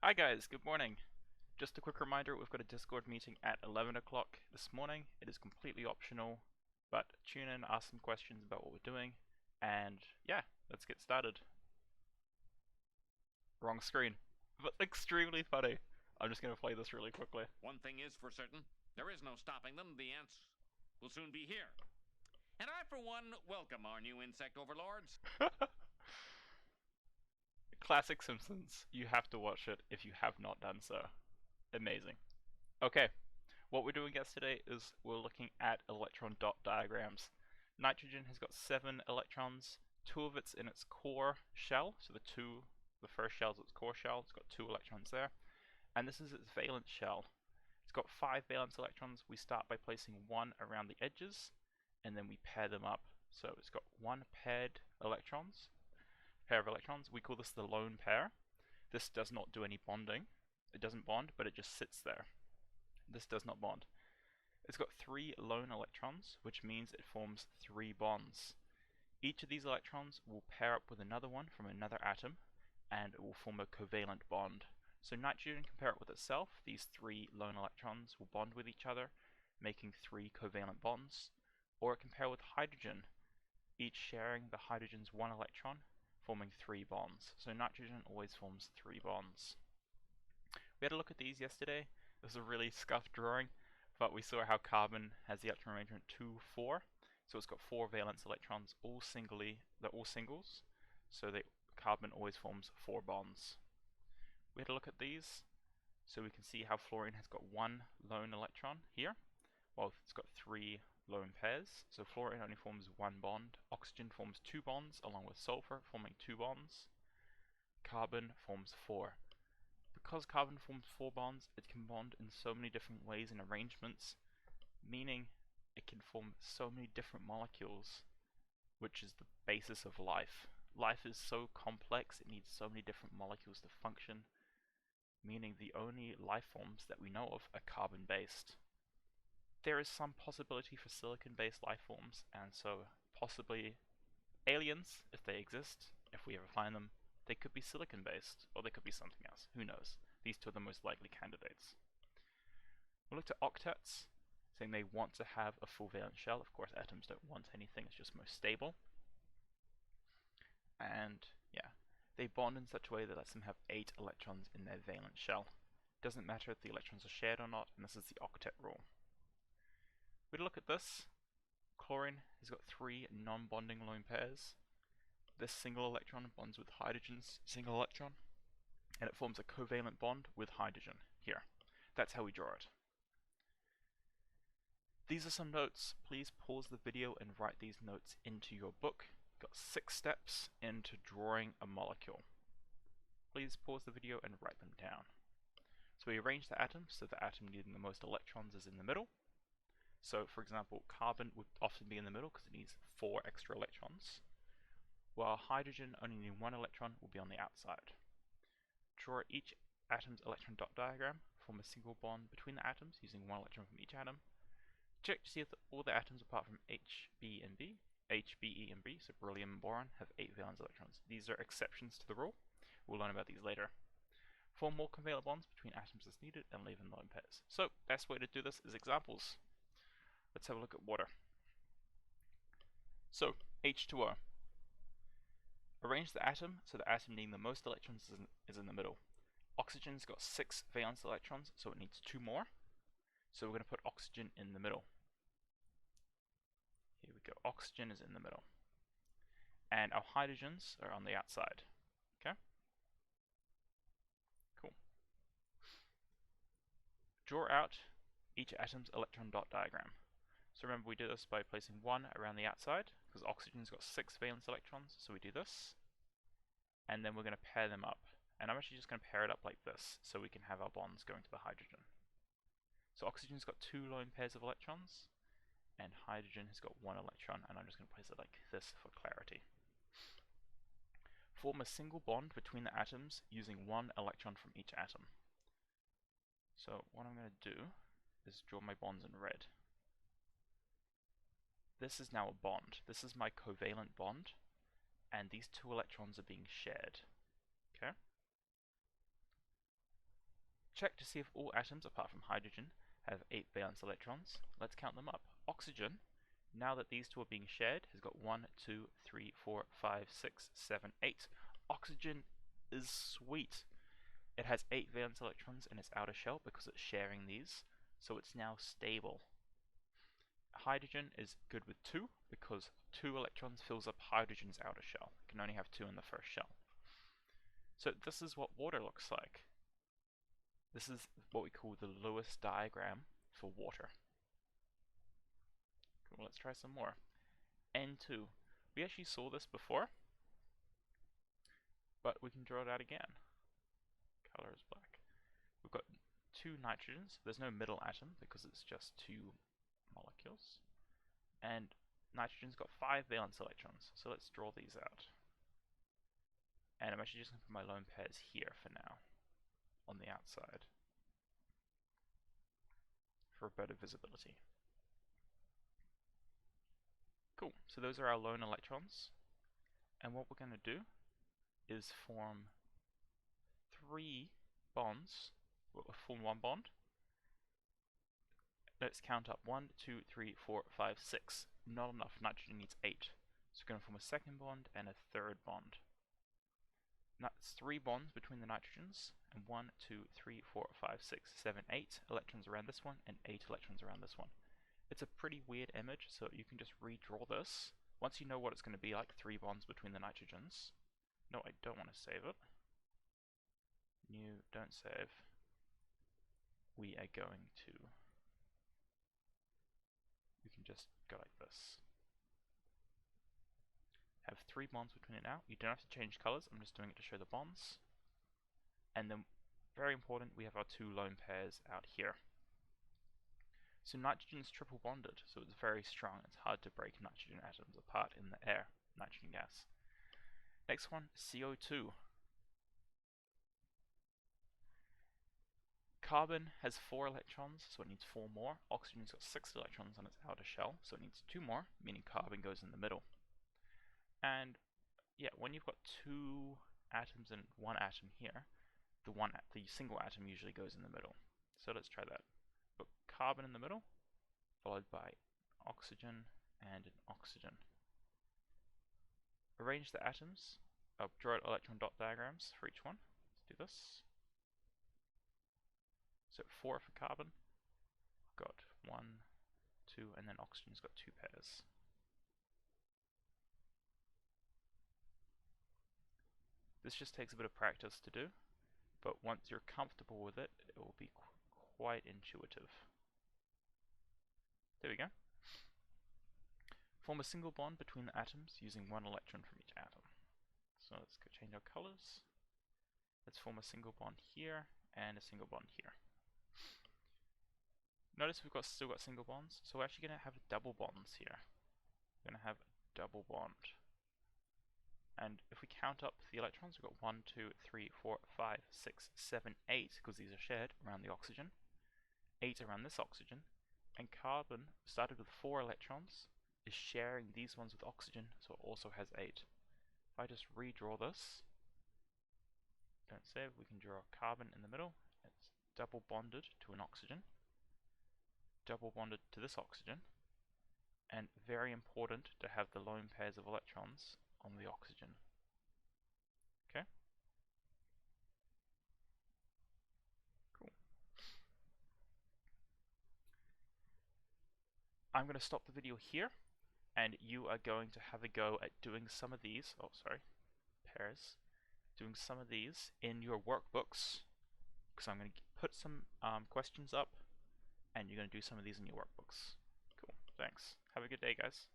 Hi guys, good morning. Just a quick reminder, we've got a Discord meeting at 11 o'clock this morning. It is completely optional, but tune in, ask some questions about what we're doing, and yeah, let's get started. Wrong screen, but extremely funny. I'm just going to play this really quickly. One thing is for certain, there is no stopping them. The ants will soon be here. And I, for one, welcome our new insect overlords. Classic Simpsons. You have to watch it if you have not done so. Amazing. Okay, what we're doing yesterday is we're looking at electron dot diagrams. Nitrogen has got 7 electrons, 2 of it's in its core shell, so the first shell is its core shell, it's got 2 electrons there, and this is its valence shell. It's got 5 valence electrons. We start by placing 1 around the edges, and then we pair them up. So it's got 1 pair of electrons. We call this the lone pair. This does not do any bonding. It doesn't bond, but it just sits there. This does not bond. It's got 3 lone electrons, which means it forms 3 bonds. Each of these electrons will pair up with another one from another atom, and it will form a covalent bond. So nitrogen can pair up with itself. These 3 lone electrons will bond with each other, making 3 covalent bonds. Or it can pair with hydrogen, each sharing the hydrogen's 1 electron, forming 3 bonds. So nitrogen always forms 3 bonds. We had a look at these yesterday. This is a really scuffed drawing, but we saw how carbon has the electron arrangement 2, 4. So it's got 4 valence electrons, they're all singles, so carbon always forms 4 bonds. We had a look at these, so we can see how fluorine has got 1 lone electron here, while it's got 3 lone pairs. So fluorine only forms 1 bond, oxygen forms 2 bonds, along with sulfur forming 2 bonds, carbon forms 4. Because carbon forms 4 bonds, it can bond in so many different ways and arrangements, meaning it can form so many different molecules, which is the basis of life. Life is so complex, it needs so many different molecules to function, meaning the only life forms that we know of are carbon-based. There is some possibility for silicon-based life forms, and so possibly aliens, if they exist, if we ever find them, they could be silicon-based, or they could be something else. Who knows? These 2 are the most likely candidates. We looked at octets, saying they want to have a full valence shell. Of course, atoms don't want anything, it's just most stable. And yeah, they bond in such a way that lets them have 8 electrons in their valence shell. Doesn't matter if the electrons are shared or not, and this is the octet rule. We'd look at this. Chlorine has got 3 non-bonding lone pairs. This single electron bonds with hydrogen's single electron, and it forms a covalent bond with hydrogen here. That's how we draw it. These are some notes. Please pause the video and write these notes into your book. Got 6 steps into drawing a molecule. Please pause the video and write them down. So we arrange the atoms so the atom needing the most electrons is in the middle. So for example, carbon would often be in the middle because it needs 4 extra electrons, while hydrogen only needing 1 electron will be on the outside. Draw each atom's electron dot diagram, form a single bond between the atoms using 1 electron from each atom. Check to see if all the atoms apart from H, B, and B, H, B, E, and B, so beryllium and boron, have 8 valence electrons. These are exceptions to the rule. We'll learn about these later. Form more covalent bonds between atoms as needed and leave in lone pairs. So, best way to do this is examples. Let's have a look at water. So, H2O. Arrange the atom so the atom needing the most electrons is in the middle. Oxygen's got 6 valence electrons, so it needs 2 more. So we're going to put oxygen in the middle. Here we go, oxygen is in the middle. And our hydrogens are on the outside. Okay? Cool. Draw out each atom's electron dot diagram. So remember we do this by placing 1 around the outside, because oxygen's got 6 valence electrons, so we do this. And then we're going to pair them up. And I'm actually just going to pair it up like this, so we can have our bonds going to the hydrogen. So oxygen's got 2 lone pairs of electrons, and hydrogen has got 1 electron, and I'm just going to place it like this for clarity. Form a single bond between the atoms using 1 electron from each atom. So what I'm going to do is draw my bonds in red. This is now a bond. This is my covalent bond, and these 2 electrons are being shared. Okay? check to see if all atoms apart from hydrogen have 8 valence electrons. Let's count them up. Oxygen, now that these two are being shared, has got 1, 2, 3, 4, 5, 6, 7, 8. Oxygen is sweet. It has 8 valence electrons in its outer shell because it's sharing these, so it's now stable. Hydrogen is good with 2 because 2 electrons fills up hydrogen's outer shell. It can only have 2 in the first shell. So this is what water looks like. This is what we call the Lewis diagram for water. Cool, let's try some more. N2. We actually saw this before, but we can draw it out again. Color is black. We've got 2 nitrogens. There's no middle atom because it's just 2 molecules. And nitrogen's got 5 valence electrons. So let's draw these out. And I'm actually just going to put my lone pairs here for now, on the outside, for better visibility. Cool, so those are our lone electrons. And what we're going to do is form 3 bonds, form 1 bond. Let's count up 1, 2, 3, 4, 5, 6. Not enough, nitrogen needs 8. So we're going to form a second bond and a third bond. That's 3 bonds between the nitrogens, and 1, 2, 3, 4, 5, 6, 7, 8 electrons around this one, and 8 electrons around this one. It's a pretty weird image, so you can just redraw this. Once you know what it's going to be like, 3 bonds between the nitrogens. No, I don't want to save it. New, don't save. We are going to... We can just go like this. Have 3 bonds between it now. You don't have to change colors, I'm just doing it to show the bonds. And then, very important, we have our 2 lone pairs out here. So nitrogen's triple bonded, so it's very strong. It's hard to break nitrogen atoms apart in the air, nitrogen gas. Next one, CO2. Carbon has 4 electrons, so it needs 4 more. Oxygen's got 6 electrons on its outer shell, so it needs 2 more, meaning carbon goes in the middle. And yeah, when you've got 2 atoms and 1 atom here, the single atom usually goes in the middle. So let's try that. Put carbon in the middle, followed by oxygen and an oxygen. Arrange the atoms. Draw out electron dot diagrams for each one. Let's do this. So 4 for carbon. I've got 1, 2, and then oxygen's got 2 pairs. This just takes a bit of practice to do, but once you're comfortable with it, it will be quite intuitive. There we go. Form a single bond between the atoms using 1 electron from each atom. So let's go change our colors. Let's form a single bond here and a single bond here. Notice we've still got single bonds, so we're actually going to have double bonds here. We're going to have a double bond. And if we count up the electrons, we've got 1, 2, 3, 4, 5, 6, 7, 8, because these are shared around the oxygen. 8 around this oxygen. And carbon, started with 4 electrons, is sharing these ones with oxygen, so it also has 8. If I just redraw this, don't save, we can draw carbon in the middle. It's double bonded to an oxygen. Double bonded to this oxygen. And very important to have the lone pairs of electrons on the oxygen. Okay? Cool. I'm going to stop the video here, and you are going to have a go at doing some of these, pairs, doing some of these in your workbooks, because I'm going to put some questions up, and you're going to do some of these in your workbooks. Cool, thanks. Have a good day, guys.